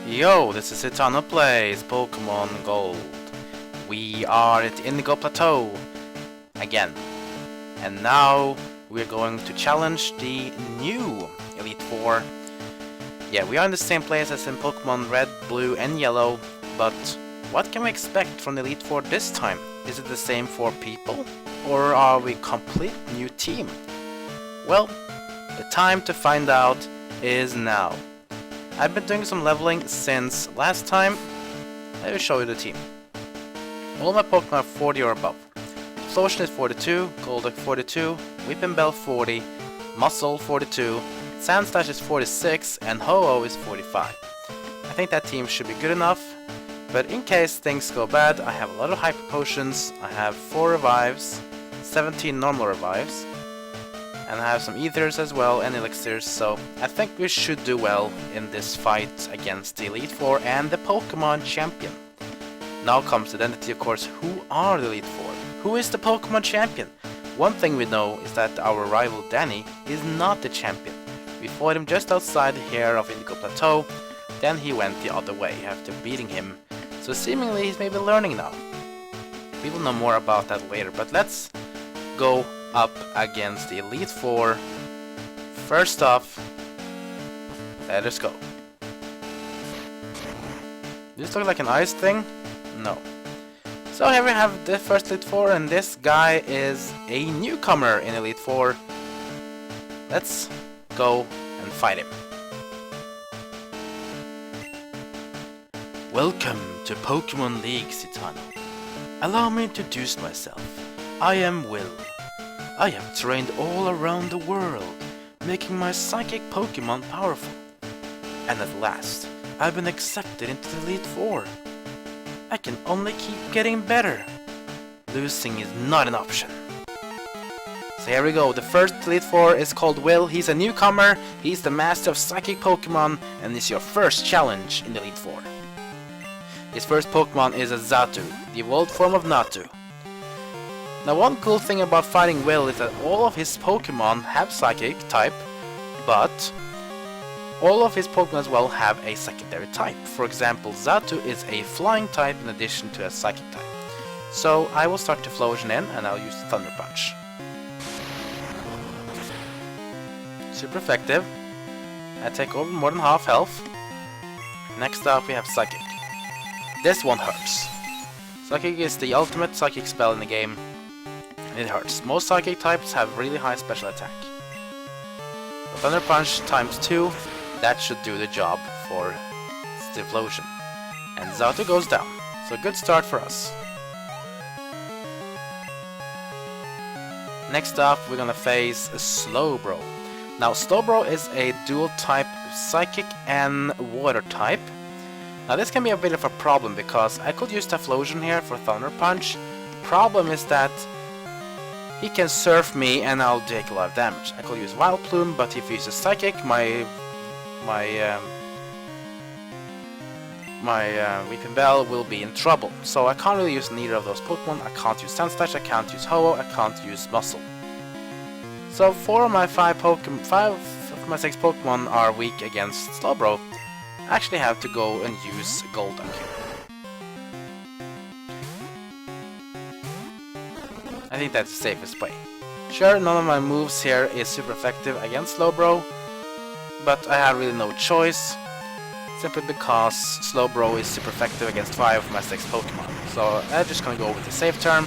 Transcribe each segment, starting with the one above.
Yo, this is Eternal Plays Pokemon Gold. We are at Indigo Plateau again. And now we're going to challenge the new Elite Four. Yeah, we are in the same place as in Pokemon Red, Blue and Yellow, but what can we expect from the Elite Four this time? Is it the same 4 people? Or are we a complete new team? Well, the time to find out is now. I've been doing some leveling since last time. Let me show you the team. All my Pokemon are 40 or above. Explosion is 42, Golduck 42, Weeping Bell 40, Muscle 42, Sandslash is 46, and Ho-Oh is 45. I think that team should be good enough, but in case things go bad, I have a lot of Hyper Potions, I have 4 Revives, 17 normal Revives, and I have some Ethers as well, and Elixirs, so I think we should do well in this fight against the Elite Four and the Pokemon Champion. Now comes the identity, of course. Who are the Elite Four? Who is the Pokemon Champion? One thing we know is that our rival Danny is not the champion. We fought him just outside here of Indigo Plateau, then he went the other way after beating him, so seemingly he's maybe learning now. We will know more about that later, but let's go up against the Elite Four. First off, let us go. Does this look like an ice thing? No. So here we have the first Elite Four, and this guy is a newcomer in Elite Four. Let's go and fight him. Welcome to Pokemon League, Citano. Allow me to introduce myself. I am Will. I have trained all around the world, making my psychic Pokemon powerful. And at last, I've been accepted into the Elite Four. I can only keep getting better. Losing is not an option. So here we go, the first Elite Four is called Will. He's a newcomer, he's the master of psychic Pokemon, and is your first challenge in the Elite Four. His first Pokemon is a Xatu, the evolved form of Natu. Now one cool thing about fighting Will is that all of his Pokemon have Psychic type, but all of his Pokemon as well have a secondary type. For example, Xatu is a Flying type in addition to a Psychic type. So I will start Typhlosion in and I'll use Thunder Punch. Super effective. I take over more than half health. Next up we have Psychic. This one hurts. Psychic is the ultimate Psychic spell in the game. It hurts. Most Psychic types have really high special attack. But Thunder Punch times 2, that should do the job for Typhlosion. And Xatu goes down. So good start for us. Next up we're gonna face Slowbro. Now Slowbro is a dual type Psychic and Water type. Now this can be a bit of a problem because I could use Typhlosion here for Thunder Punch. Problem is that he can surf me and I'll take a lot of damage. I could use Wild Plume, but if he uses Psychic, my Weeping Bell will be in trouble. So I can't really use neither of those Pokemon. I can't use Sandslash, I can't use Ho-Oh, I can't use Muscle. So 4 of my 5 of my 6 Pokemon are weak against Slowbro. I actually have to go and use Golduck here. I think that's the safest way. Sure, none of my moves here is super effective against Slowbro, but I have really no choice, simply because Slowbro is super effective against 5 of my 6 Pokemon. So I'm just gonna go with the safe term.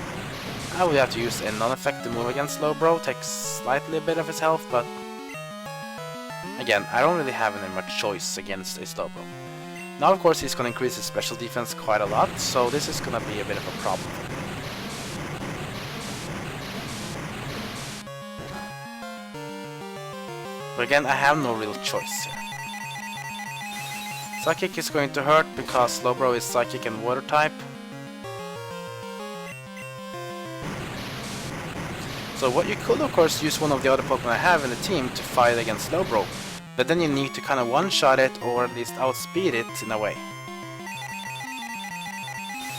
I will have to use a non-effective move against Slowbro, takes slightly a bit of his health, but again, I don't really have any much choice against a Slowbro. Now of course he's gonna increase his special defense quite a lot, so this is gonna be a bit of a problem for me. But again, I have no real choice here. Psychic is going to hurt because Slowbro is Psychic and Water type. So what you could of course use one of the other Pokemon I have in the team to fight against Slowbro. But then you need to kind of one-shot it or at least outspeed it in a way.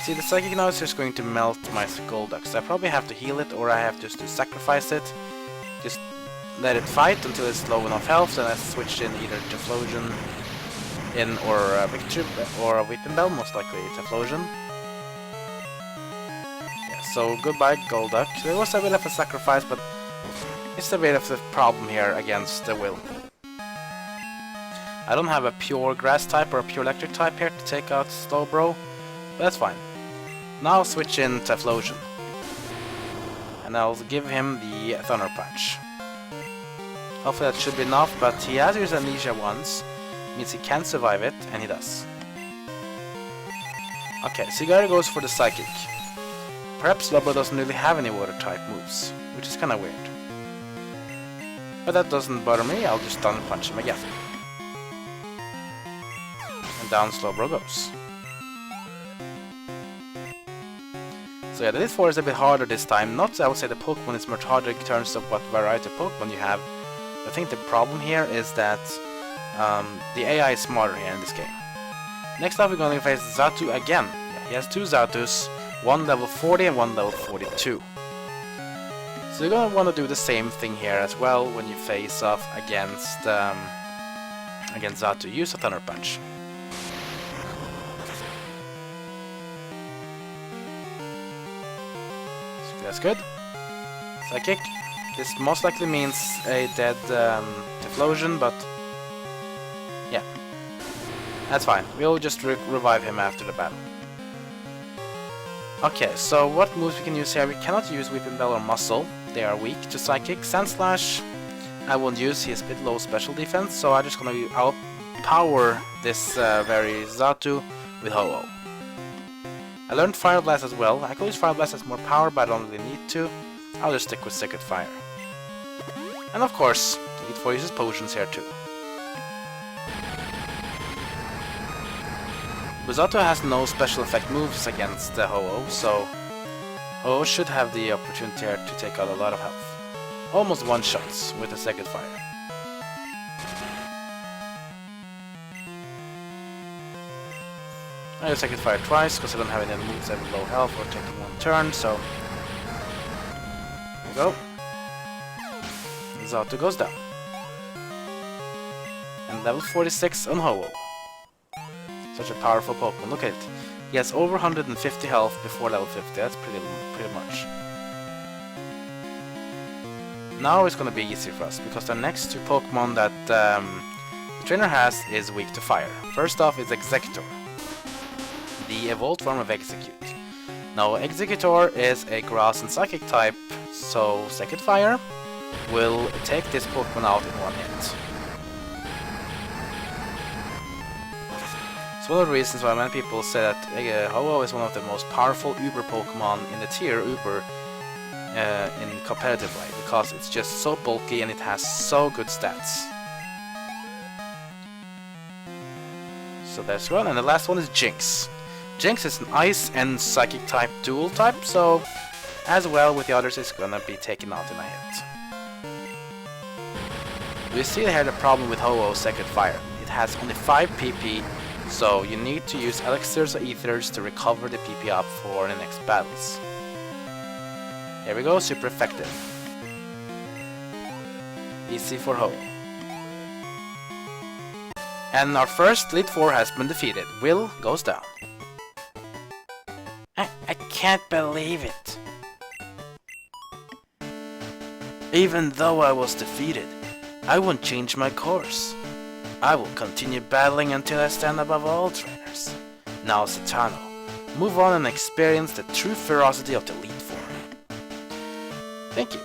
See, the Psychic now is just going to melt my Golduck, so I probably have to heal it or I have just to sacrifice it. Just let it fight until it's low enough health, and I switch in either Typhlosion in or a victory or a weapon bell, most likely Typhlosion. Yeah, so goodbye Golduck. There was a bit of a sacrifice, but it's a bit of a problem here against the Will. I don't have a pure grass type or a pure electric type here to take out Slowbro, but that's fine. Now I'll switch in Typhlosion. And I'll give him the Thunder Punch. Hopefully that should be enough, but he has used Amnesia once, means he can survive it, and he does. Okay, Cigar goes for the Psychic. Perhaps Slowbro doesn't really have any water type moves, which is kinda weird. But that doesn't bother me, I'll just Thunder Punch him again. And down Slowbro goes. So yeah, the Elite Four is a bit harder this time. Not, I would say the Pokemon is much harder in terms of what variety of Pokemon you have. I think the problem here is that the AI is smarter here in this game. Next up we're going to face Xatu again. Yeah, he has two Xatus, one level 40 and one level 42. So you're going to want to do the same thing here as well when you face off against Xatu. Use a Thunder Punch. That's good. Psychic. This most likely means a dead Typhlosion, but yeah, that's fine. We'll just revive him after the battle. Okay, so what moves we can use here? We cannot use Weeping Bell or Muscle. They are weak to Psychic. Sand Slash I won't use. He's a bit low special defense, so I'm just gonna outpower this very Xatu with Ho-Oh. I learned Fire Blast as well. I could use Fire Blast as more power, but I don't really need to. I'll just stick with Sacred Fire. And of course, Elite Four uses potions here too. Xatu has no special effect moves against the Ho-Oh, so Ho-Oh should have the opportunity here to take out a lot of health. Almost one-shots with the Sacred Fire. I use Sacred Fire twice because I don't have any moves that have low health or taking one turn, so there we go. Xatu goes down. And level 46 on Ho-Oh. Such a powerful Pokemon, look at it. He has over 150 health before level 50, that's pretty much. Now it's gonna be easy for us, because the next two Pokemon that the trainer has is weak to fire. First off is Executor, the evolved form of Execute. Now Executor is a grass and psychic type, so Sacred Fire will take this Pokemon out in one hit. It's one of the reasons why many people say that Ho-Oh is one of the most powerful Uber Pokemon in the tier Uber in competitive play, because it's just so bulky and it has so good stats. So there's one, and the last one is Jinx. Jinx is an Ice and Psychic type dual type, so as well with the others it's gonna be taken out in a hit. We see here the problem with Ho-Oh Sacred Fire. It has only 5 PP, so you need to use Elixirs or Ethers to recover the PP up for the next battles. Here we go, super effective. Easy for Ho-Oh. And our first Elite Four has been defeated. Will goes down. I can't believe it. Even though I was defeated, I won't change my course. I will continue battling until I stand above all trainers. Now Citano, move on and experience the true ferocity of the Elite Four. Thank you.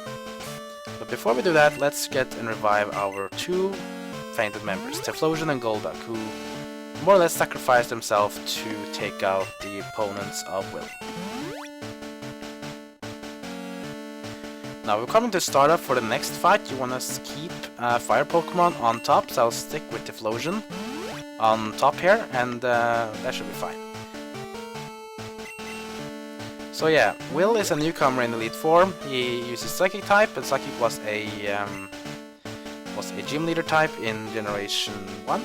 But before we do that, let's get and revive our two fainted members, Typhlosion and Golduck, who more or less sacrificed themselves to take out the opponents of Will. Now we're coming to start up for the next fight. You want to keep Fire Pokemon on top, so I'll stick with Typhlosion on top here, and that should be fine. So yeah, Will is a newcomer in Elite Four. He uses Psychic type, and Psychic was a Gym Leader type in Generation 1.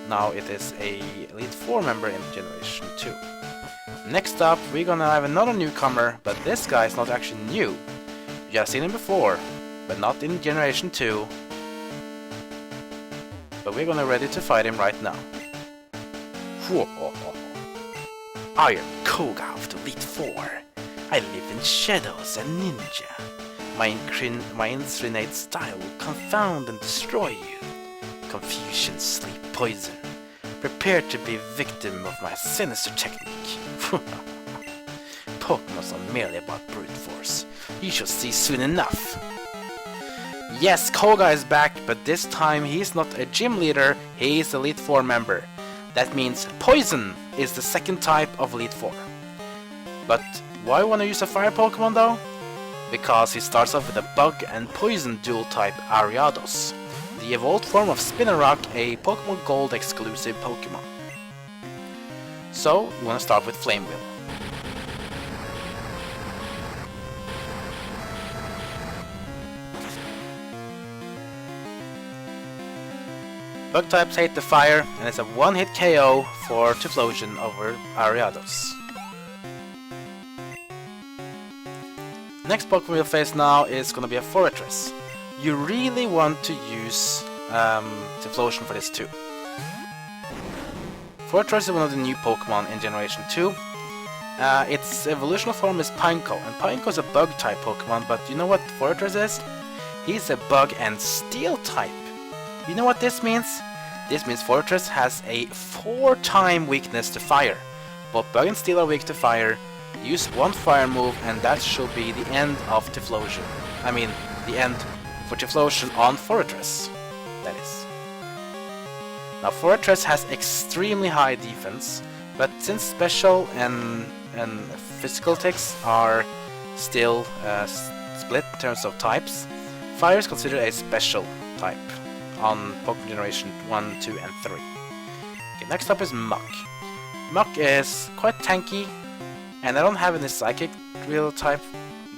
Now it is a Elite Four member in Generation 2. Next up, we're gonna have another newcomer, but this guy is not actually new. You have seen him before, but not in Generation 2. But we're gonna ready to fight him right now. I am Koga of the Elite Four. I live in shadows and ninja. My insane style will confound and destroy you. Confusion, sleep, poison. Prepare to be victim of my sinister technique. Pokémon are merely about brute force. You shall see soon enough. Yes, Koga is back, but this time he's not a gym leader, he is Elite Four member. That means Poison is the second type of Elite Four. But why want to use a fire Pokémon though? Because he starts off with a bug and poison dual type Ariados, the evolved form of Spinarak, a Pokémon Gold exclusive Pokémon. So, we want to start with Flame Wheel. Bug types hate the fire, and it's a one-hit KO for Typhlosion over Ariados. Next Pokemon we'll face now is gonna be a Fortress. You really want to use Typhlosion for this too. Fortress is one of the new Pokemon in Generation 2. Its evolutional form is Pineco, and Pineco is a bug type Pokemon, but you know what Fortress is? He's a bug and steel type. You know what this means? This means Fortress has a 4-time weakness to fire. Both bug and steel are weak to fire. Use one fire move and that should be the end of Typhlosion. I mean, the end for Typhlosion on Fortress. That is. Now Fortress has extremely high defense, but since special and physical ticks are still split in terms of types, fire is considered a special type on Pokemon Generation 1, 2 and 3. Okay, next up is Muck. Muck is quite tanky, and I don't have any Psychic real type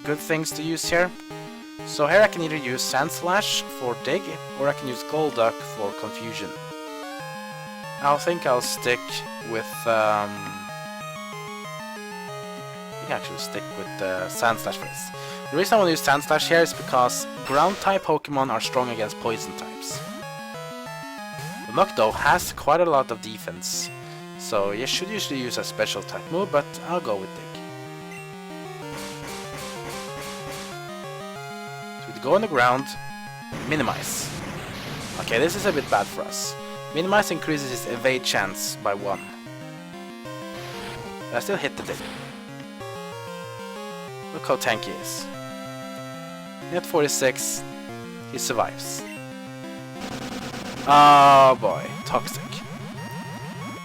good things to use here. So here I can either use Sand Slash for Dig, or I can use Golduck for Confusion. I think I'll stick with I think I actually stick with Sand Slash for this. The reason I want to use Sand Slash here is because ground type Pokemon are strong against poison types. The Muck though has quite a lot of defense, so you should usually use a special type move, but I'll go with Dig. So we go on the ground, Minimize. Okay, this is a bit bad for us. Minimize increases his evade chance by 1. But I still hit the Dig. Look how tanky he is. At 46, he survives. Oh boy, Toxic.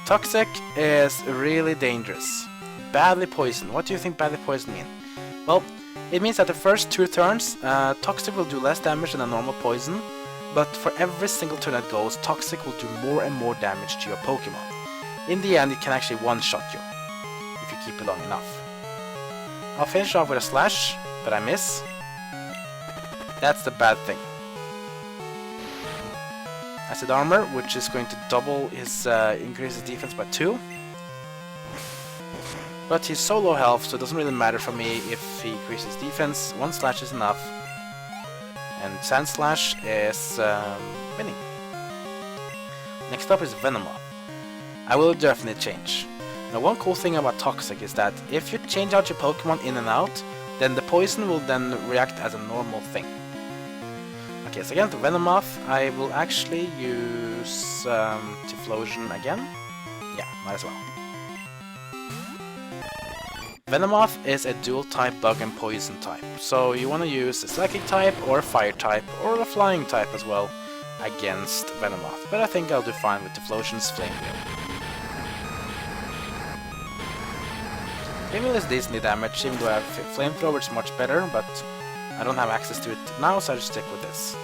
Toxic is really dangerous. Badly poisoned. What do you think badly poisoned mean? Well, it means that the first 2 turns, Toxic will do less damage than a normal poison, but for every single turn that goes, Toxic will do more and more damage to your Pokemon. In the end, it can actually one-shot you, if you keep it long enough. I'll finish off with a Slash, but I miss. That's the bad thing. Acid Armor, which is going to double his increase his defense by 2. But he's so low health, so it doesn't really matter for me if he increases defense. 1 slash is enough. And Sand Slash is winning. Next up is Venomoth. I will definitely change. Now one cool thing about Toxic is that if you change out your Pokemon in and out, then the poison will then react as a normal thing. Okay, so again, to Venomoth, I will actually use Typhlosion again. Yeah, might as well. Venomoth is a dual type bug and poison type, so you want to use a Psychic type or a Fire type or a Flying type as well against Venomoth, but I think I'll do fine with Typhlosion's Flame Wheel. Flame Wheel is decently damaged, even though I have Flamethrower, which is much better, but I don't have access to it now, so I just stick with this.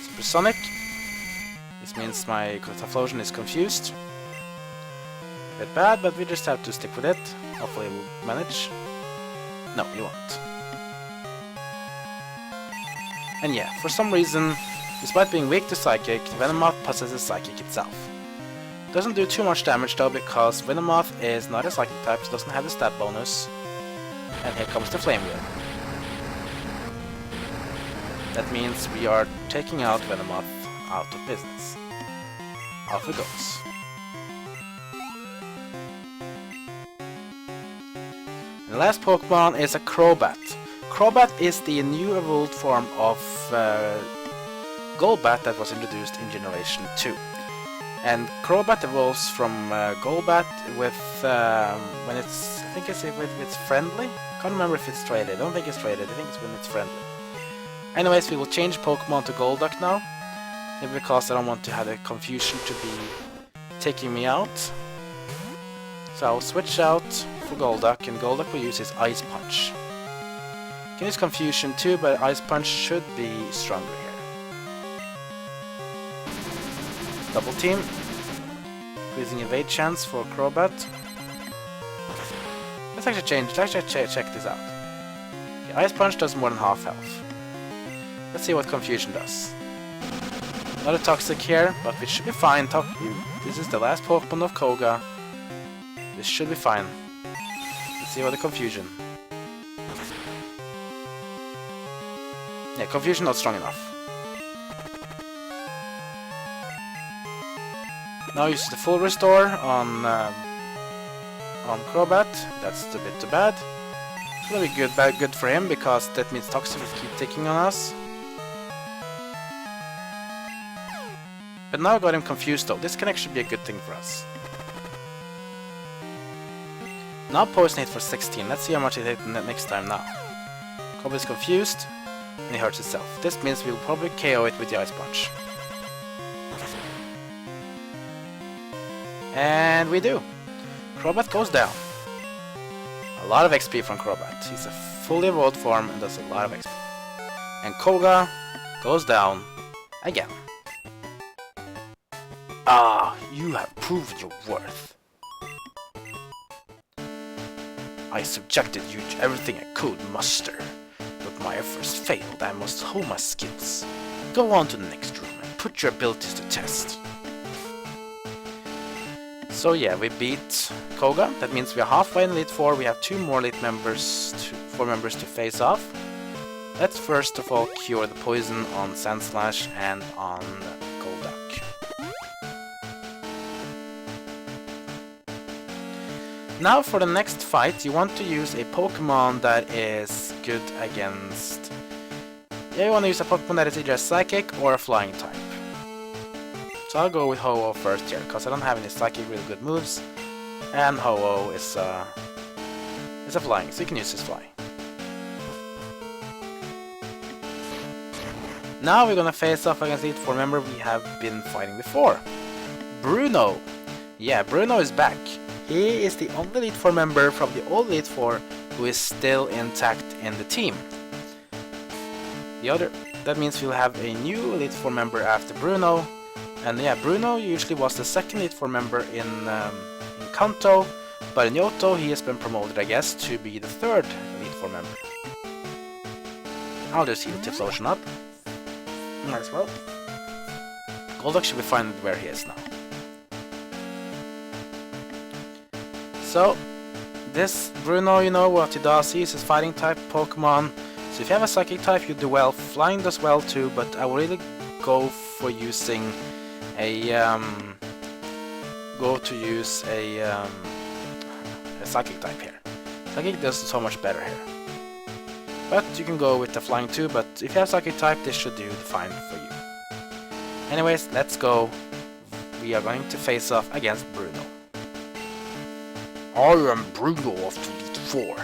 Supersonic. This means my Typhlosion is confused. A bit bad, but we just have to stick with it. Hopefully we'll manage. No, you won't. And yeah, for some reason, despite being weak to Psychic, Venomoth possesses Psychic itself. Doesn't do too much damage though, because Venomoth is not a Psychic type, so doesn't have the stat bonus. And here comes the Flame Wheel. That means we are taking out Venomoth out of business. Off it goes. last Pokemon is a Crobat. Crobat is the new evolved form of Golbat that was introduced in Generation 2. And Crobat evolves from Golbat with when it's, I think it's if it's friendly. Can't remember if it's traded. I don't think it's traded. I think it's when it's friendly. Anyways, we will change Pokemon to Golduck now, simply because I don't want to have the confusion to be taking me out. So I'll switch out for Golduck, and Golduck will use his Ice Punch. You can use Confusion too, but Ice Punch should be stronger here. Double team, increasing evade chance for Crobat. Let's actually check this out. Okay, Ice Punch does more than half health. Let's see what Confusion does. Not a Toxic here, but we should be fine. This is the last Pokemon of Koga. This should be fine. Let's see what the Confusion. Yeah, Confusion not strong enough. Now use the full restore on Crobat. That's a bit too bad. It's gonna be good for him, because that means Toxic will keep ticking on us. But now I got him confused though. This can actually be a good thing for us. Now Poison hit for 16. Let's see how much it hit next time now. Crobat is confused, and he hurts himself. This means we'll probably KO it with the Ice Punch. And we do. Crobat goes down. A lot of XP from Crobat. He's a fully evolved form and does a lot of XP. And Koga goes down again. Ah, you have proven your worth. I subjected you to everything I could muster, but my efforts failed. I must hone my skills. Go on to the next room and put your abilities to test. So yeah, we beat Koga. That means we are halfway in Elite 4. We have 2 more Elite members, 4 members to face off. Let's first of all cure the poison on Sandslash and on Golduck. Now for the next fight, you want to use a Pokemon that is good against... Yeah, you want to use a Pokemon that is either a Psychic or a Flying type. So I'll go with Ho-Oh first here, because I don't have any Psychic really good moves. And Ho-Oh is a Flying, so you can use his Fly. Now we're gonna face off against Elite 4 member we have been fighting before. Bruno! Yeah, Bruno is back. He is the only Elite 4 member from the old Elite 4 who is still intact in the team. That means we'll have a new Elite 4 member after Bruno. And yeah, Bruno usually was the second Elite 4 member in Kanto, but in Yoto he has been promoted, I guess, to be the third Elite 4 member. I'll just heal Typhlosion up. Might as well. Golduck should be fine where he is now. So, this Bruno, you know what he does. He's a fighting type Pokemon. So if you have a Psychic type, you do well. Flying does well too, but I will really go for using a Psychic type here. Psychic does so much better here. But you can go with the Flying too, but if you have Psychic type, this should do fine for you. Anyways, let's go. We are going to face off against Bruno. I am Bruno of Elite 4.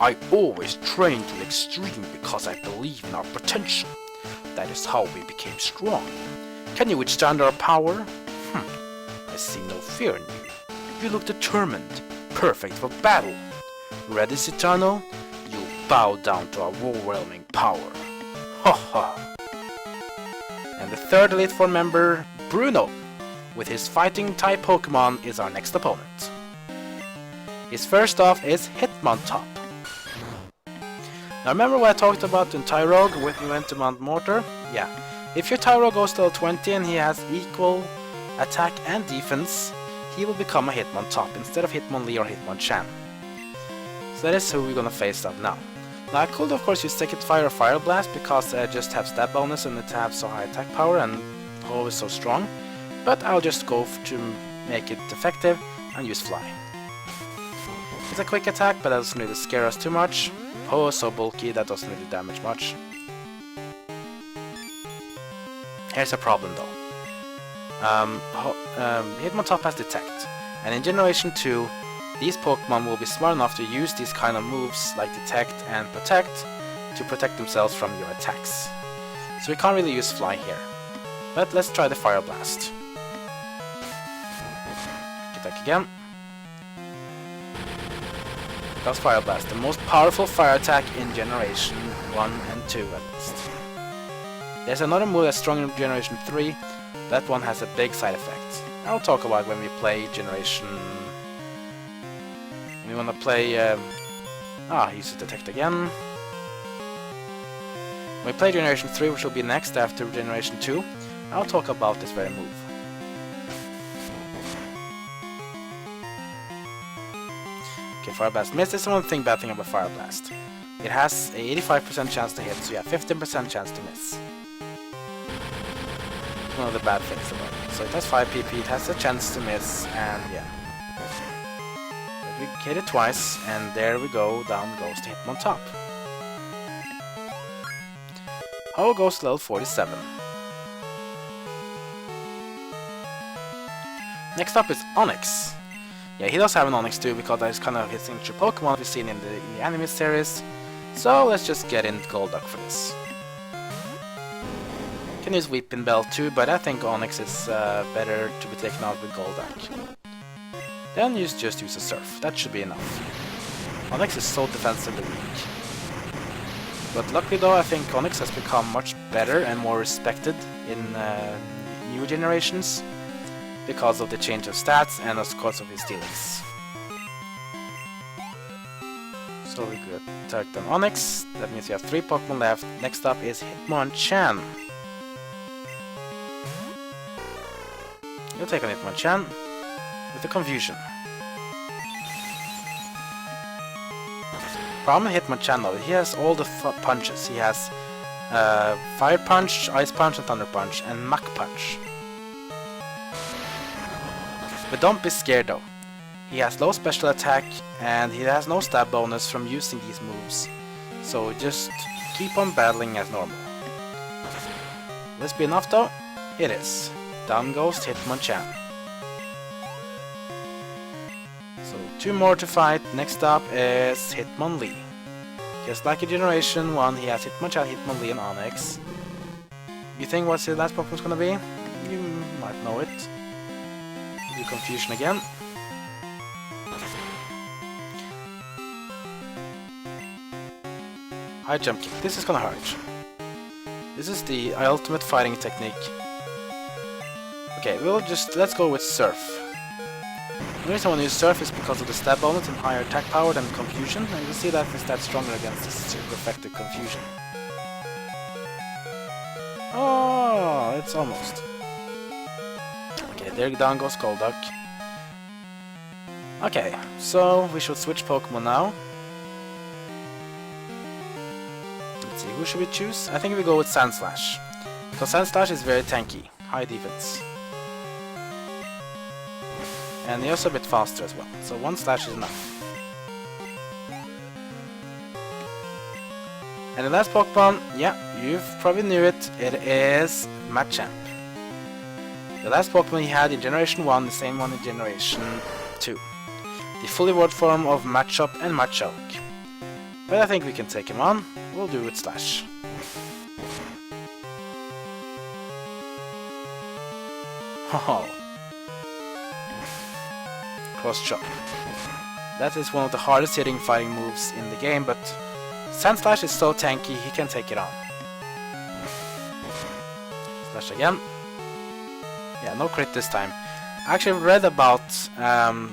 I always train to the extreme because I believe in our potential. That is how we became strong. Can you withstand our power? I see no fear in you. You look determined, perfect for battle. Ready, Citano? You'll bow down to our overwhelming power. Ha ha! And the third Elite 4 member, Bruno, with his fighting type Pokemon, is our next opponent. His first off is Hitmontop. Now remember what I talked about in Tyrogue when we went to Mount Mortar? Yeah. If your Tyrogue goes to level 20 and he has equal attack and defense, he will become a Hitmontop instead of Hitmonlee or Hitmonchan. So that is who we're gonna face up now. Now I could of course use Second Fire or Fire Blast because I just have stab bonus and it have so high attack power and Ho is so strong. But I'll just go to make it effective and use Fly. It's a quick attack, but that doesn't really scare us too much. Po is so bulky, that doesn't really damage much. Here's a problem though. Hitmontop has Detect, and in Generation 2, these Pokemon will be smart enough to use these kind of moves like Detect and Protect to protect themselves from your attacks. So we can't really use Fly here. But let's try the Fire Blast. Attack again. That's Fire Blast, the most powerful fire attack in Generation 1 and 2 at least. There's another move that's strong in Generation 3. That one has a big side effect. I'll talk about when we play Generation... We wanna play... use the Detect again. When we play Generation 3, which will be next after Generation 2, I'll talk about this very move. Okay, Fire Blast misses. There's one bad thing about Fire Blast. It has a 85% chance to hit, so you have 15% chance to miss. One of the bad things about it. So it has 5 PP, it has a chance to miss, and yeah. But we hit it twice, and there we go, down goes the Hitmontop. Ho goes to level 47. Next up is Onix. Yeah, he does have an Onix too, because that is kind of his signature Pokemon we've seen in the anime series. So let's just get in Golduck for this. Can use Weeping Bell too, but I think Onix is better to be taken out with Golduck. Then just use a Surf. That should be enough. Onix is so defensively weak. But luckily though, I think Onix has become much better and more respected in new generations because of the change of stats and of course of his dealings. So we could attack on Onix. That means we have 3 Pokemon left. Next up is Hitmonchan. You'll take on Hitmonchan with the Confusion. Problem with Hitmonchan though, he has all the punches. He has Fire Punch, Ice Punch and Thunder Punch, and Mach Punch. But don't be scared though. He has low special attack and he has no stab bonus from using these moves. So just keep on battling as normal. Will this be enough though? It is. Down goes Hitmonchan. So 2 more to fight. Next up is Hitmonlee. Just like in Generation 1, he has Hitmonchan, Hitmonlee, and Onix. You think what's the last Pokemon's gonna be? You might know it. Do Confusion again. High jump kick. This is gonna hurt. This is the ultimate fighting technique. Okay, let's go with Surf. The reason I want to use Surf is because of the stab bonus and higher attack power than Confusion, and you'll see that is that stronger against this super effective Confusion. Oh, it's almost. Okay, there down goes Golduck. Okay, so we should switch Pokemon now. Let's see, who should we choose? I think we go with Sandslash. Because Sandslash is very tanky, high defense. And he's also a bit faster as well, so 1 slash is enough. And the last Pokemon, yeah, you probably knew it, it is Machamp. The last Pokemon he had in Generation 1, the same one in Generation 2. The fully evolved form of Machop and Machoke. But I think we can take him on, we'll do it Slash. Oh. Cross chop. That is one of the hardest hitting fighting moves in the game, but Sandslash is so tanky, he can take it on. Slash again. Yeah, no crit this time. I actually read about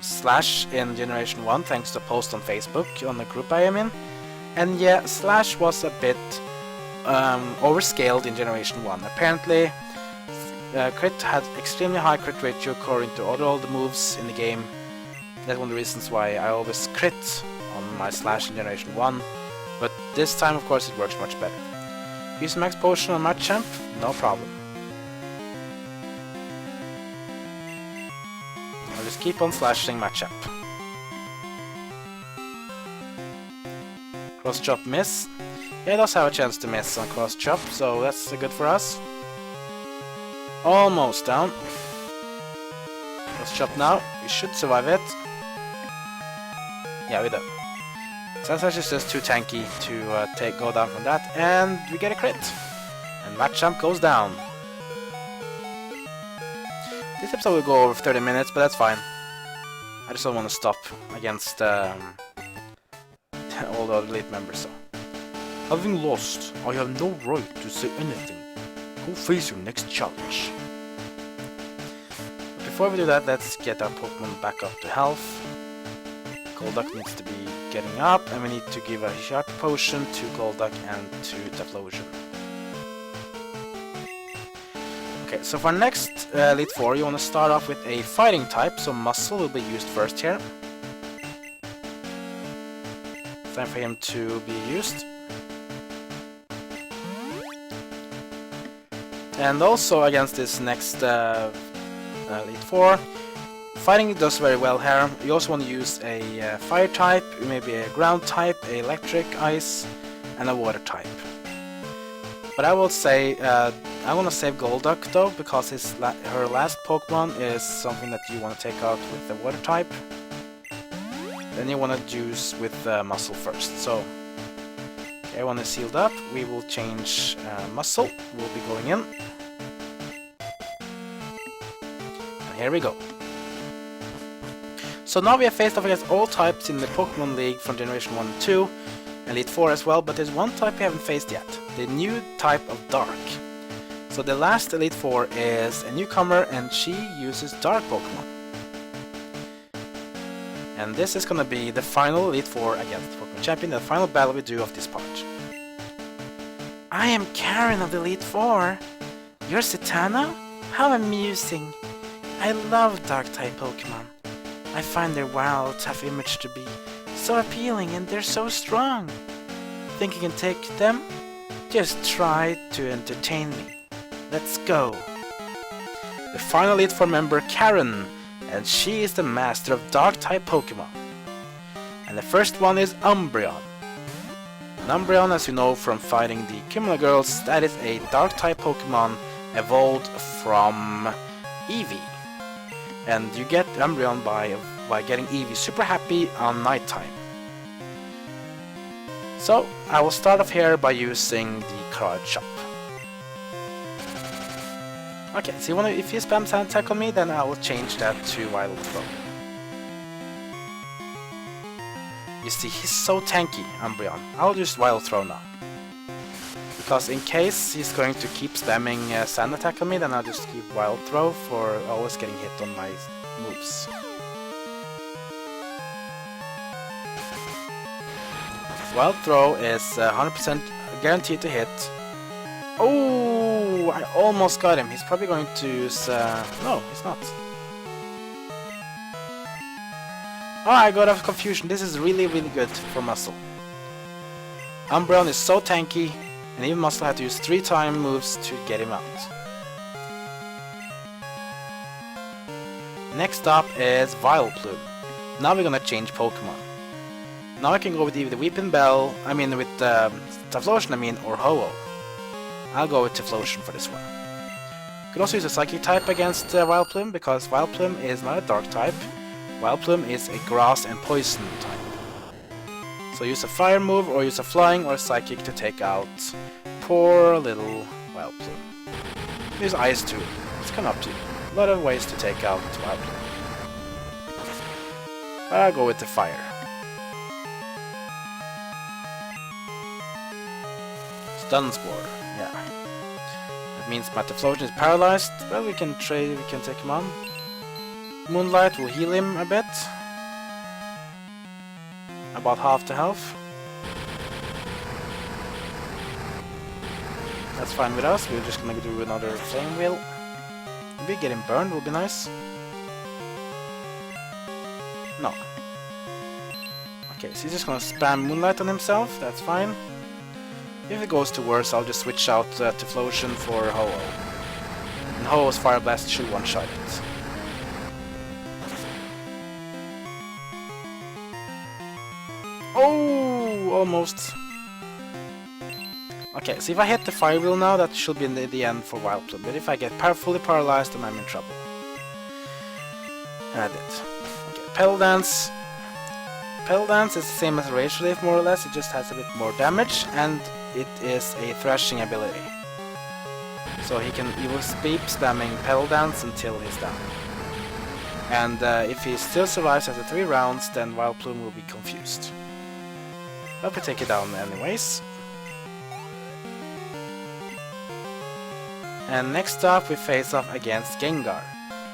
Slash in Generation 1 thanks to a post on Facebook on the group I am in. And yeah, Slash was a bit overscaled in Generation 1. Apparently, crit had extremely high crit ratio according to all the moves in the game. That's one of the reasons why I always crit on my Slash in Generation 1, but this time of course it works much better. Use Max Potion on Machamp? No problem. I'll just keep on slashing Machamp. Cross chop miss. Yeah, he does have a chance to miss on cross chop, so that's good for us. Almost down. Cross chop now. We should survive it. Yeah, we do. So that's actually just too tanky to go down from that, and we get a crit. And Machamp goes down. This episode will go over 30 minutes, but that's fine. I just don't want to stop against all the other elite members. So. Having lost, I have no right to say anything. Go face your next challenge. Before we do that, let's get our Pokemon back up to health. Golduck needs to be getting up, and we need to give a sharp potion to Golduck and to Typhlosion. Okay, so for next Elite Four, you want to start off with a fighting type, so Muscle will be used first here. Time for him to be used. And also against this next Elite Four, fighting does very well here. You also want to use a fire type, maybe a ground type, a electric, ice, and a water type. But I will say, I want to save Golduck though, because her last Pokemon is something that you want to take out with the water type. Then you want to use with Muscle first. So, everyone is sealed up. We will change Muscle. We'll be going in. And here we go. So now we have faced off against all types in the Pokemon League from Generation 1 and 2, Elite 4 as well, but there's one type we haven't faced yet, the new type of Dark. So the last Elite 4 is a newcomer, and she uses Dark Pokemon. And this is gonna be the final Elite 4 against Pokemon Champion, the final battle we do of this part. I am Karen of the Elite 4. You're Satana? How amusing. I love Dark-type Pokemon. I find their wild, tough image to be so appealing, and they're so strong. Think you can take them? Just try to entertain me. Let's go. The final Elite Four member, Karen, and she is the master of Dark-type Pokemon. And the first one is Umbreon. And Umbreon, as you know from fighting the Cumula Girls, that is a Dark-type Pokemon evolved from Eevee. And you get Umbreon by getting Eevee super happy on nighttime. So, I will start off here by using the card shop. Okay, so if you spam Sand Attack on me, then I will change that to Wild Throw. You see, he's so tanky, Umbreon. I'll just Wild Throw now. Because in case he's going to keep spamming Sand Attack on me, then I'll just keep Wild Throw for always getting hit on my moves. Wild Throw is 100% guaranteed to hit. Oh, I almost got him. He's probably going to use... no, he's not. Oh, I got off confusion. This is really, really good for Muscle. Umbreon is so tanky, and even Muscle had to use 3-time moves to get him out. Next up is Vileplume. Now we're gonna change Pokemon. Now I can go with either Weeping Bell, with Typhlosion, or Ho-Oh. I'll go with Typhlosion for this one. You can also use a Psychic type against Vileplume, because Vileplume is not a Dark type. Vileplume is a Grass and Poison type. So use a Fire move, or use a Flying or Psychic to take out poor little Vileplume. Use Ice too. It's kind of up to you. A lot of ways to take out Vileplume. I'll go with the Fire. Stun Spore, yeah. That means my Typhlosion is paralyzed. Well, we can take him on. Moonlight will heal him a bit. About half the health. That's fine with us. We're just gonna do another Flame Wheel. Maybe getting burned will be nice. No. Okay, so he's just gonna spam Moonlight on himself. That's fine. If it goes to worse, I'll just switch out Typhlosion for Ho-Oh. And Ho-Oh's Fire Blast should one-shot it. Oh! 2 almost. Okay, so if I hit the fire wheel now, that should be the end for Vileplume. But if I get fully paralyzed, then I'm in trouble. And I did. Okay, Pedal Dance. Pedal Dance is the same as Rage Relief, more or less. It just has a bit more damage, and it is a thrashing ability. So he will keep spamming Pedal Dance until he's down. And if he still survives after 3 rounds, then Vileplume will be confused. But we take it down anyways. And next up we face off against Gengar.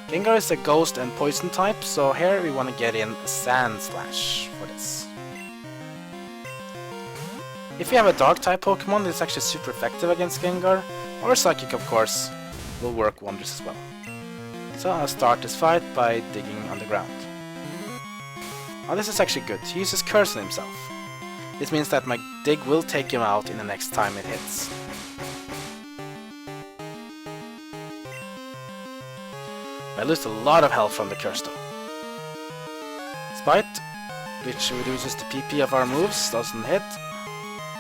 Gengar is a ghost and poison type, so here we want to get in Sand Slash for this. If you have a dark type Pokemon, it's actually super effective against Gengar, or Psychic of course, will work wonders as well. So I'll start this fight by digging underground. Oh, this is actually good. He uses Curse on himself. This means that my dig will take him out in the next time it hits. I lose a lot of health from the Curse though. Spite, which reduces the PP of our moves, doesn't hit.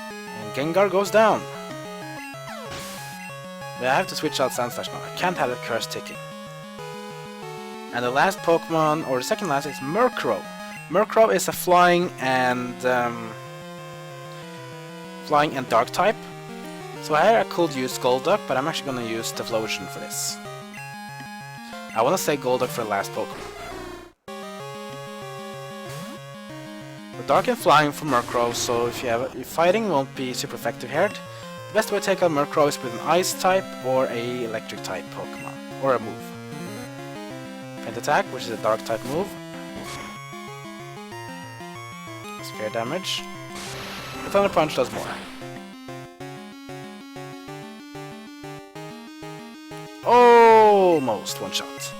And Gengar goes down. But I have to switch out Sand Slash now. I can't have the Curse ticking. And the last Pokemon, or the second last, is Murkrow. Murkrow is a flying and dark type. So here I could use Golduck, but I'm actually going to use Typhlosion for this. I want to say Golduck for the last Pokemon. The Dark and Flying for Murkrow, so if your fighting won't be super effective here. The best way to take out Murkrow is with an Ice type or a Electric type Pokemon, or a move. Feint Attack, which is a Dark type move. Sphere damage. The Thunder Punch does more. Almost one shot.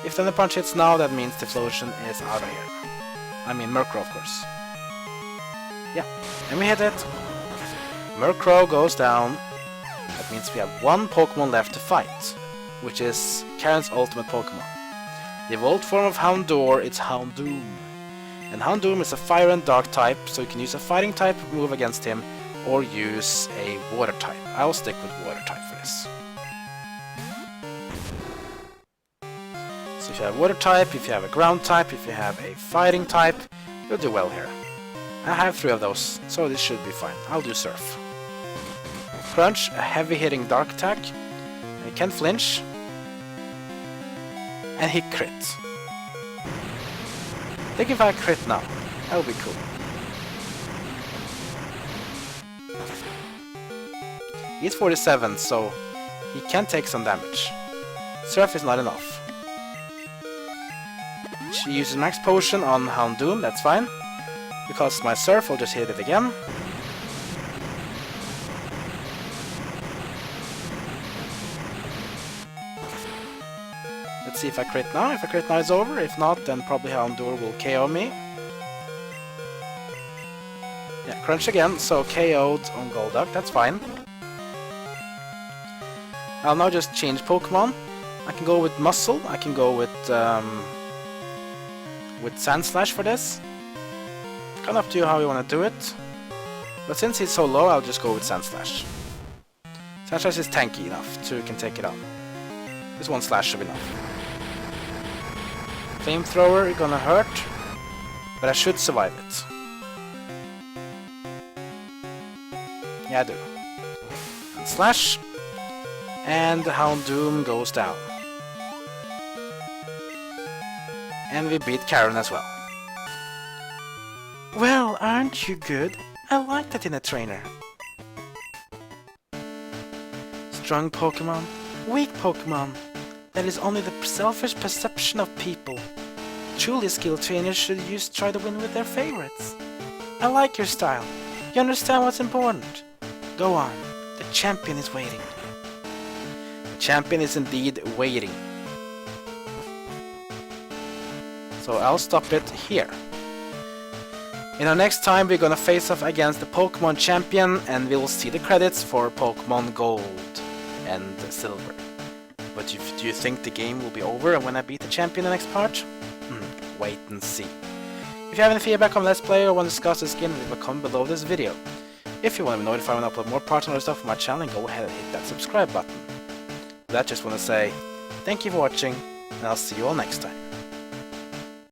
If Thunder Punch hits now, that means Typhlosion is out of here. I mean Murkrow, of course. Yeah, and we hit it. Murkrow goes down. That means we have 1 Pokemon left to fight, which is Karen's ultimate Pokemon. The evolved form of Houndour is Houndoom. And Houndoom is a fire and dark type, so you can use a fighting type move against him, or use a water type. I'll stick with water type for this. So if you have water type, if you have a ground type, if you have a fighting type, you'll do well here. I have 3 of those, so this should be fine. I'll do Surf. Crunch, a heavy hitting dark attack. He can flinch. And he crit. Think if I crit now, that would be cool. He's 47, so he can take some damage. Surf is not enough. She uses Max Potion on Houndoom, that's fine. Because my Surf will just hit it again. Let's see if I crit now. If I crit now it's over. If not, then probably Houndour will KO me. Yeah, Crunch again, so KO'd on Golduck, that's fine. I'll now just change Pokemon. I can go with Muscle, I can go with Sand Slash for this. Kind of up to you how you want to do it. But since he's so low, I'll just go with Sand Slash. Sand Slash is tanky enough to can take it out. This 1 slash should be enough. Flamethrower is gonna hurt, but I should survive it. Yeah, I do. And slash, and the Houndoom goes down. And we beat Karen as well. Well, aren't you good? I like that in a trainer. Strong Pokemon, weak Pokemon. That is only the selfish perception of people. Truly skilled trainers should try to win with their favorites. I like your style. You understand what's important. Go on. The champion is waiting. The champion is indeed waiting. So I'll stop it here. In our next time we're gonna face off against the Pokemon champion, and we'll see the credits for Pokemon Gold and Silver. But do you think the game will be over when I beat the champion in the next part? Wait and see. If you have any feedback on Let's Play or want to discuss the skin, leave a comment below this video. If you want to be notified when I upload more parts and other stuff on my channel, go ahead and hit that subscribe button. With that, just want to say thank you for watching, and I'll see you all next time.